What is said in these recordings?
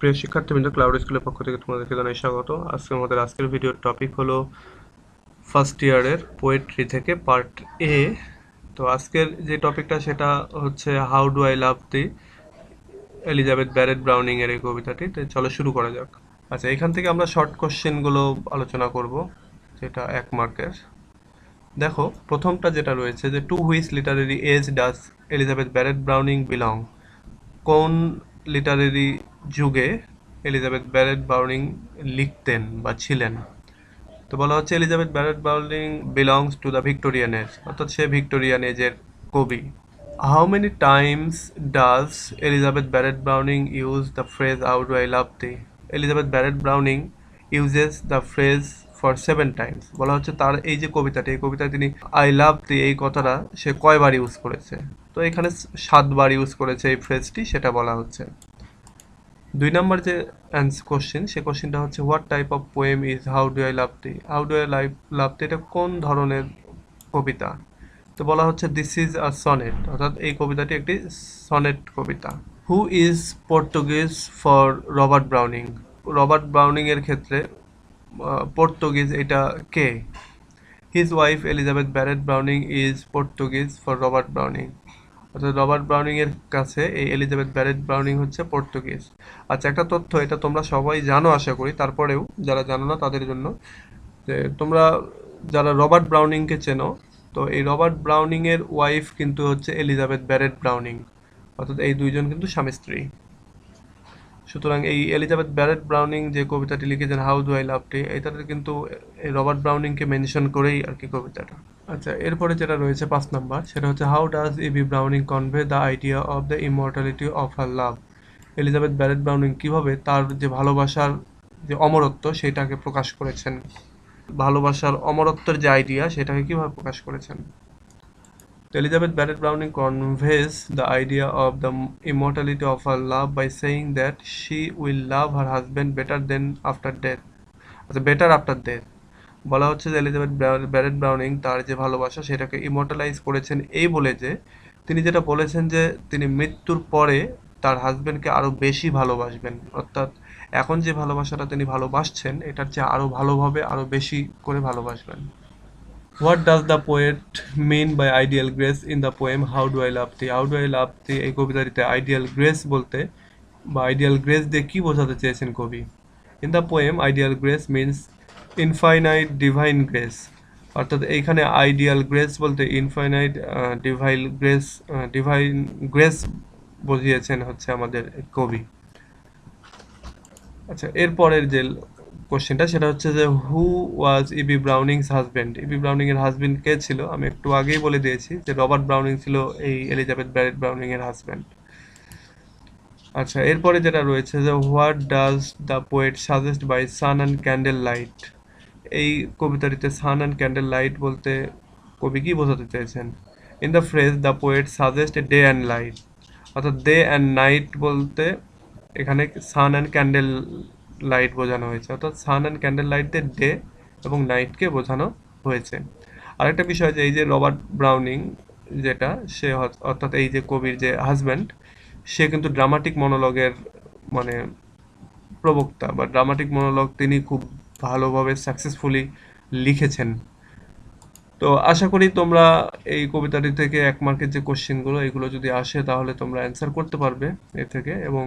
প্রিয় শিক্ষার্থীবৃন্দ, ক্লাউড স্কুলের পক্ষ থেকে তোমাদেরকে জানাই স্বাগত। আজকের ভিডিওর টপিক হলো ফার্স্ট ইয়ারের পোয়েট্রি থেকে পার্ট এ। তো আজকের যে টপিকটা সেটা হচ্ছে how do I love thee Elizabeth Barrett Browning এর এই কবিতাটি। তো চলো শুরু করা যাক। আচ্ছা, এখান থেকে আমরা শর্ট কোশ্চেনগুলো আলোচনা করব, যেটা 1 মার্কের। দেখো, প্রথমটা যেটা রয়েছে যে to which literary age does Elizabeth Barrett Browning belong. কোন লিটারেরি যুগে এলিজাবেথ ব্যারেট ব্রাউনিং লিখতেন বা ছিলেন? তো বলা হচ্ছে Elizabeth Barrett Browning belongs to the Victorian age, অর্থাৎ সে ভিক্টোরিয়ান এজের কবি। How many times does Elizabeth Barrett Browning use the phrase how do I love thee? Elizabeth Barrett Browning uses the phrase for 7 times. বলা হচ্ছে তার এই যে কবিতাটি, এই কবিতায় তিনি আই লাভ দি এই কথাটা সে কয়বার ইউজ করেছে? তো এখানে 7 বার ইউজ করেছে এই ফ্রেজটি, সেটা বলা হচ্ছে। 2 নম্বর যে কোশ্চেন, সে কোশ্চেনটা হচ্ছে what type of poem is how do I love thee? How do I love thee এটা কোন ধরনের কবিতা? তো বলা হচ্ছে দিস ইজ আ সনেট, অর্থাৎ এই কবিতাটি একটি সনেট কবিতা। Who is Portuguese for Robert Browning? Robert Browning এর ক্ষেত্রে পর্তুগিজ এটা কে? His wife Elizabeth Barrett Browning is Portuguese for Robert Browning, অর্থাৎ রবার্ট ব্রাউনিং এর কাছে এই এলিজাবেথ ব্যারেট ব্রাউনিং হচ্ছে পর্তুগিজ। আচ্ছা, একটা তথ্য, এটা তোমরা সবাই জানো আশা করি, তারপরেও যারা জানো না তাদের জন্য, যে তোমরা যারা রবার্ট ব্রাউনিংকে চেনো, তো এই রবার্ট ব্রাউনিং এর ওয়াইফ কিন্তু হচ্ছে এলিজাবেথ ব্যারেট ব্রাউনিং, অর্থাৎ এই দুইজন কিন্তু স্বামী স্ত্রী। সুতরাং এই এলিজাবেথ ব্যারেট ব্রাউনিং যে কবিতাটি লিখেছেন how do I love day, এটাতে কিন্তু এই রবার্ট ব্রাউনিংকে মেনশন করেই আর কি কবিতাটা। আচ্ছা, এরপরে যেটা রয়েছে 5 নাম্বার, সেটা হচ্ছে how does E B Browning convey the idea of the immortality of her love? Elizabeth Barrett Browning কিভাবে তার যে ভালোবাসার যে অমরত্ব সেটাকে প্রকাশ করেছেন? ভালোবাসার অমরত্বের যে আইডিয়া সেটাকে কিভাবে প্রকাশ করেছেন? Elizabeth Barrett Browning conveys the idea of the immortality of her love by saying that she will love her husband better than after death. আচ্ছা, বেটার আফটার ডেথ। বলা হচ্ছে যে এলিজাবেথ ব্যারেট ব্রাউনিং তার যে ভালোবাসা সেটাকে ইমর্টালাইজ করেছেন এই বলে যে তিনি যেটা বলেছেন যে তিনি মৃত্যুর পরে তার হাজবেন্ডকে আরো বেশি ভালোবাসবেন, অর্থাৎ এখন যে ভালোবাসাটা তিনি ভালোবাসছেন এটার চেয়ে আরো ভালোভাবে আরো বেশি করে ভালোবাসবেন। What does the poet mean by ideal grace in the poem how do I love thee? How do I love thee এই কবিতাটিতে আইডিয়াল গ্রেস বলতে বা আইডিয়াল গ্রেস দিয়ে কি বোঝাতে চেয়েছেন কবি? In the poem ideal grace means infinite divine grace, অর্থাৎ এইখানে আইডিয়াল গ্রেস বলতে ইনফাইনাইট ডিভাইন গ্রেস বুঝিয়েছেন হচ্ছে আমাদের কবি। আচ্ছা, এরপরের যে কোশ্চেনটা সেটা হচ্ছে যে হু ওয়াজ ইবি ব্রাউনিংস হাজবেন্ড? ইবি ব্রাউনিং এর হাজবেন্ড কে ছিল? আমি একটু আগেই বলে দিয়েছি যে রবার্ট ব্রাউনিং ছিল এই এলিজাবেথ ব্যারেট ব্রাউনিং এর হাজবেন্ড। আচ্ছা, এরপরে যেটা রয়েছে যে what does the poet suggest by sun and candle light? এই কবিতাটিতে সান অ্যান্ড ক্যান্ডেল লাইট বলতে কবি কি বোঝাতে চেয়েছেন? In the phrase the poet suggest day and light, অর্থাৎ ডে অ্যান্ড নাইট বলতে এখানে সান অ্যান্ড ক্যান্ডেল লাইট বোঝানো হয়েছে, অর্থাৎ সান অ্যান্ড ক্যান্ডেল লাইট দিয়ে ডে এবং নাইটকে বোঝানো হয়েছে। আরেকটা বিষয় যে এই যে রবার্ট ব্রাউনিং যেটা সে অর্থাৎ এই যে কবির যে হাজব্যান্ড, সে কিন্তু ড্রামাটিক মনোলগের মানে প্রবক্তা বা ড্রামাটিক মনোলগ তিনি খুব ভালোভাবে সাকসেসফুলি লিখেছেন। তো আশা করি তোমরা এই কবিতাটি থেকে 1 মার্কের যে কোশ্চেনগুলো এগুলো যদি আসে তাহলে তোমরা অ্যান্সার করতে পারবে এ থেকে, এবং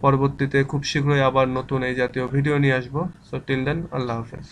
পরবর্তীতে খুব শীঘ্রই আবার নতুন এই জাতীয় ভিডিও নিয়ে আসবো। সো টিল দেন, আল্লাহ হাফেজ।